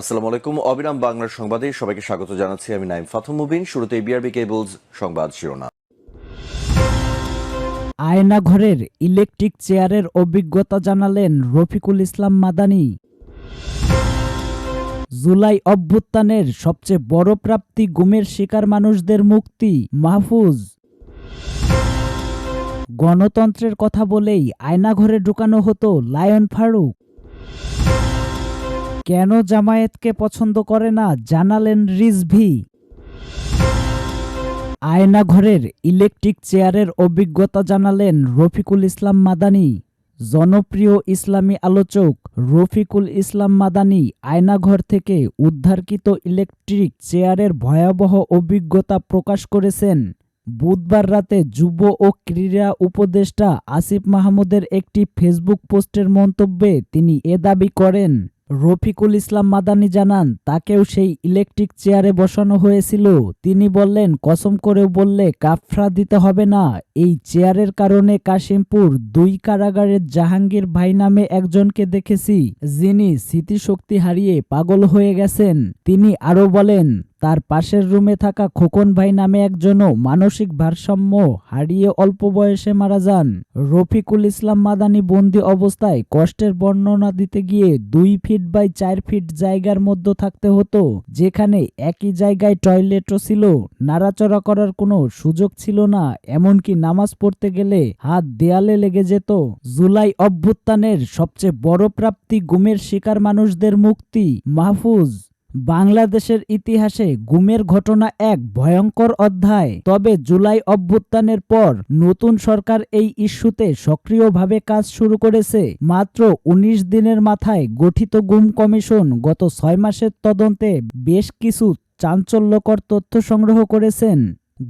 আসসালামু আলাইকুম। অবিরাম বাংলার সংবাদে সবাইকে স্বাগত জানাচ্ছি। আমি নাইম ফাথুম মুবিন। শুরুতে বিআরবি কেবলস সংবাদ শিরোনাম। আয়নাঘরের ইলেকট্রিক চেয়ারের অভিজ্ঞতা জানালেন রফিকুল ইসলাম মাদানী। জুলাই অভ্যুত্থানের সবচেয়ে বড় প্রাপ্তি গুমের শিকার মানুষদের মুক্তি, মাহফুজ। গণতন্ত্রের কথা বলেই আয়নাঘরে ঢুকানো হতো লায়ন ফারুক। কেন জামায়াতকে পছন্দ করে না জানালেন রিজভী। আয়নাঘরের ইলেকট্রিক চেয়ারের অভিজ্ঞতা জানালেন রফিকুল ইসলাম মাদানী। জনপ্রিয় ইসলামী আলোচক রফিকুল ইসলাম মাদানী আয়নাঘর থেকে উদ্ধারকৃত ইলেকট্রিক চেয়ারের ভয়াবহ অভিজ্ঞতা প্রকাশ করেছেন। বুধবার রাতে যুব ও ক্রীড়া উপদেষ্টা আসিফ মাহমুদের একটি ফেসবুক পোস্টের মন্তব্যে তিনি এ দাবি করেন। রফিকুল ইসলাম মাদানী জানান, তাকেও সেই ইলেকট্রিক চেয়ারে বসানো হয়েছিল। তিনি বললেন, কসম করেও বললে কাফরা দিতে হবে না। এই চেয়ারের কারণে কাশিমপুর ২ কারাগারের জাহাঙ্গীর ভাই নামে একজনকে দেখেছি, যিনি স্মৃতিশক্তি হারিয়ে পাগল হয়ে গেছেন। তিনি আরও বলেন, তার পাশের রুমে থাকা খোকন ভাই নামে একজনও মানসিক ভারসাম্য হারিয়ে অল্প বয়সে মারা যান। রফিকুল ইসলাম মাদানী বন্দি অবস্থায় কষ্টের বর্ণনা দিতে গিয়ে ২ ফিট বাই ৪ ফিট জায়গার মধ্যে থাকতে হতো, যেখানে একই জায়গায় টয়লেটও ছিল। নাড়াচড়া করার কোনো সুযোগ ছিল না, এমনকি নামাজ পড়তে গেলে হাত দেয়ালে লেগে যেত। জুলাই অভ্যুত্থানের সবচেয়ে বড় প্রাপ্তি গুমের শিকার মানুষদের মুক্তি, মাহফুজ। বাংলাদেশের ইতিহাসে গুমের ঘটনা এক ভয়ঙ্কর অধ্যায়। তবে জুলাই অভ্যুত্থানের পর নতুন সরকার এই ইস্যুতে সক্রিয়ভাবে কাজ শুরু করেছে। মাত্র ১৯ দিনের মাথায় গঠিত গুম কমিশন গত ৬ মাসের তদন্তে বেশ কিছু চাঞ্চল্যকর তথ্য সংগ্রহ করেছেন।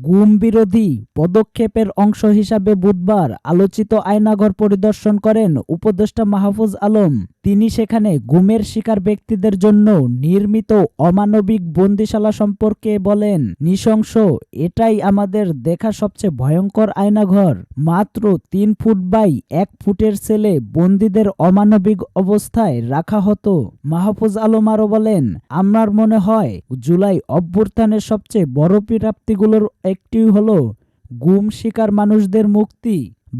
গুম বিরোধী পদক্ষেপের অংশ হিসাবে বুধবার আলোচিত আয়নাঘর পরিদর্শন করেন উপদেষ্টা মাহফুজ আলম। তিনি সেখানে গুমের শিকার ব্যক্তিদের জন্য নির্মিত অমানবিক বন্দিশালা সম্পর্কে বলেন, নৃশংস, এটাই আমাদের দেখা সবচেয়ে ভয়ঙ্কর আয়নাঘর। মাত্র ৩ ফুট বাই ১ ফুটের সেলে বন্দীদের অমানবিক অবস্থায় রাখা হতো। মাহফুজ আলম আরও বলেন, আমার মনে হয় জুলাই অভ্যুত্থানের সবচেয়ে বড় প্রাপ্তিগুলোর একটি হলো গুম শিকার মানুষদের মুক্তি।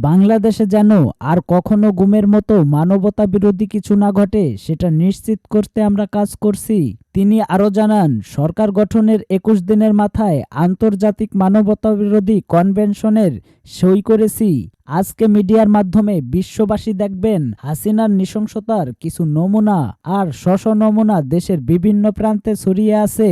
বাংলাদেশে যেন আর কখনো গুমের মতো মানবতা বিরোধী কিছু না ঘটে, সেটা নিশ্চিত করতে আমরা কাজ করছি। তিনি আরও জানান, সরকার গঠনের ২১ দিনের মাথায় আন্তর্জাতিক মানবতা বিরোধী কনভেনশনের সই করেছি। আজকে মিডিয়ার মাধ্যমে বিশ্ববাসী দেখবেন হাসিনার নৃশংসতার কিছু নমুনা, আর নমুনা দেশের বিভিন্ন প্রান্তে ছড়িয়ে আছে।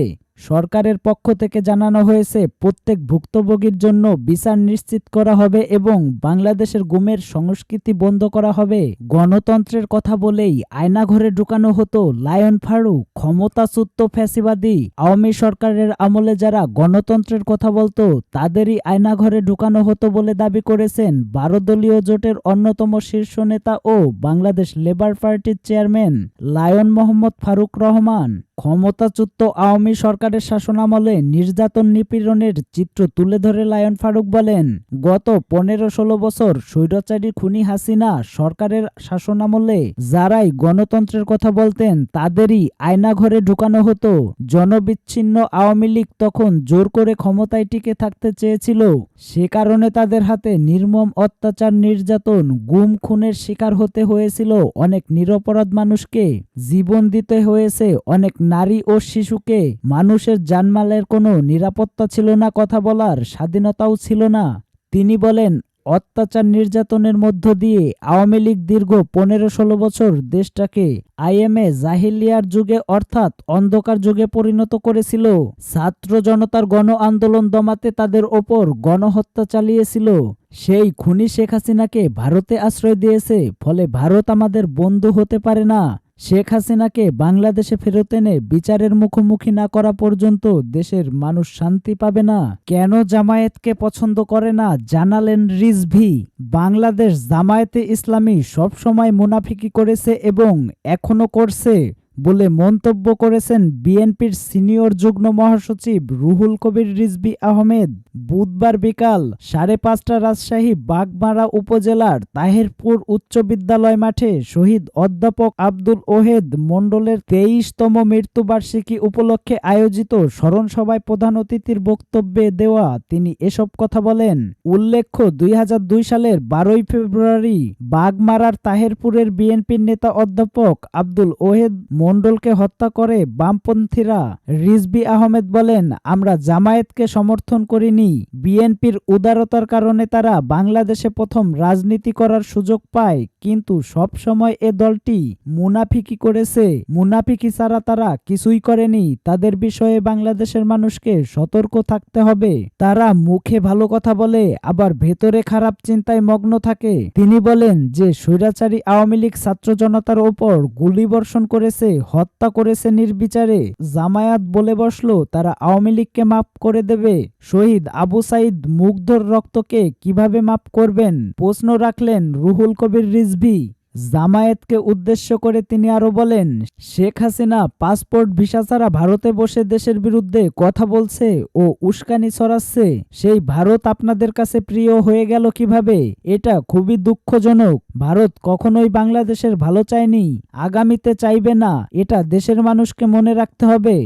সরকারের পক্ষ থেকে জানানো হয়েছে, প্রত্যেক ভুক্তভোগীর জন্য বিচার নিশ্চিত করা হবে এবং বাংলাদেশের গুমের সংস্কৃতি বন্ধ করা হবে। গণতন্ত্রের কথা বলেই আয়নাঘরে ঢুকানো হতো লায়ন ফারুক। ক্ষমতাচ্যুত ফ্যাসিবাদী আওয়ামী সরকারের আমলে যারা গণতন্ত্রের কথা বলতো, তাদেরই আয়নাঘরে ঢুকানো হতো বলে দাবি করেছেন ১২ দলীয় জোটের অন্যতম শীর্ষ নেতা ও বাংলাদেশ লেবার পার্টির চেয়ারম্যান লায়ন মোহাম্মদ ফারুক রহমান। ক্ষমতাচ্যুত আওয়ামী সরকারের শাসনামলে নির্যাতন নিপীড়নের চিত্র তুলে ধরে লায়ন ফারুক বলেন, গত ১৫-১৬ বছর স্বৈরাচারী খুনি হাসিনা সরকারের শাসনামলে যারাই গণতন্ত্রের কথা বলতেন, তাদেরই আয়নাঘরে ঢুকানো হতো। জনবিচ্ছিন্ন আওয়ামী লীগ তখন জোর করে ক্ষমতায় টিকে থাকতে চেয়েছিল। সে কারণে তাদের হাতে নির্মম অত্যাচার, নির্যাতন, গুম খুনের শিকার হতে হয়েছিল অনেক নিরপরাধ মানুষকে। জীবন দিতে হয়েছে অনেক নারী ও শিশুকে। মানুষের জানমালের কোনো নিরাপত্তা ছিল না, কথা বলার স্বাধীনতাও ছিল না। তিনি বলেন, অত্যাচার নির্যাতনের মধ্য দিয়ে আওয়ামী লীগ দীর্ঘ ১৫-১৬ বছর দেশটাকে আইএমএ জাহিলিয়ার যুগে অর্থাৎ অন্ধকার যুগে পরিণত করেছিল। ছাত্র জনতার গণ আন্দোলন দমাতে তাদের ওপর গণহত্যা চালিয়েছিল। সেই খুনি শেখ হাসিনাকে ভারতে আশ্রয় দিয়েছে, ফলে ভারত আমাদের বন্ধু হতে পারে না। শেখ হাসিনাকে বাংলাদেশে ফেরত এনে বিচারের মুখোমুখি না করা পর্যন্ত দেশের মানুষ শান্তি পাবে না। কেন জামায়াতকে পছন্দ করে না জানালেন রিজভী। বাংলাদেশ জামায়াতে ইসলামী সবসময় মুনাফিকি করেছে এবং এখনো করছে। বলে মন্তব্য করেছেন বিএনপির সিনিয়র যুগ্ম মহাসচিব রুহুল কবির রিজভী আহমেদ। বুধবার বিকাল 5:30 রাজশাহী বাগমারা উপজেলার তাহেরপুর উচ্চ বিদ্যালয় মাঠে শহীদ অধ্যাপক আব্দুল ওহেদ মণ্ডলের 23তম মৃত্যুবার্ষিকী উপলক্ষে আয়োজিত স্মরণ সভায় প্রধান অতিথির বক্তব্যে দেওয়া তিনি এসব কথা বলেন। উল্লেখ্য 2002 সালের 12 ফেব্রুয়ারি বাগমারার তাহেরপুরের বিএনপির নেতা অধ্যাপক আব্দুল ওহেদ মণ্ডলকে হত্যা করে বামপন্থীরা। রিজভী আহমেদ বলেন, আমরা জামায়াতকে সমর্থন করিনি। বিএনপির উদারতার কারণে তারা বাংলাদেশে প্রথম রাজনীতি করার সুযোগ পায়, কিন্তু সব সময় এ দলটি মুনাফিকি করেছে। মুনাফিকি ছাড়া তারা কিছুই করেনি। তাদের বিষয়ে বাংলাদেশের মানুষকে সতর্ক থাকতে হবে। তারা মুখে ভালো কথা বলে আবার ভেতরে খারাপ চিন্তায় মগ্ন থাকে। তিনি বলেন যে স্বৈরাচারী আওয়ামী লীগ ছাত্র জনতার ওপর গুলিবর্ষণ করেছে, হত্যা করেছে নির্বিচারে। জামায়াত বলে বসলো তারা আওয়ামী লীগকে মাফ করে দেবে। শহীদ আবু সাইদ মুগ্ধর রক্তকে কিভাবে মাফ করবেন প্রশ্ন রাখলেন রুহুল কবির রিজভী। জামায়াতকে উদ্দেশ্য করে তিনি আরো বলেন, শেখ হাসিনা পাসপোর্ট ভিসা ছাড়া ভারতে বসে দেশের বিরুদ্ধে কথা বলছে ও উস্কানি ছড়াচ্ছে। সেই ভারত আপনাদের কাছে প্রিয় হয়ে গেল কিভাবে? এটা খুবই দুঃখজনক। ভারত কখনোই বাংলাদেশের ভালো চায়নি, আগামীতে চাইবে না। এটা দেশের মানুষকে মনে রাখতে হবে।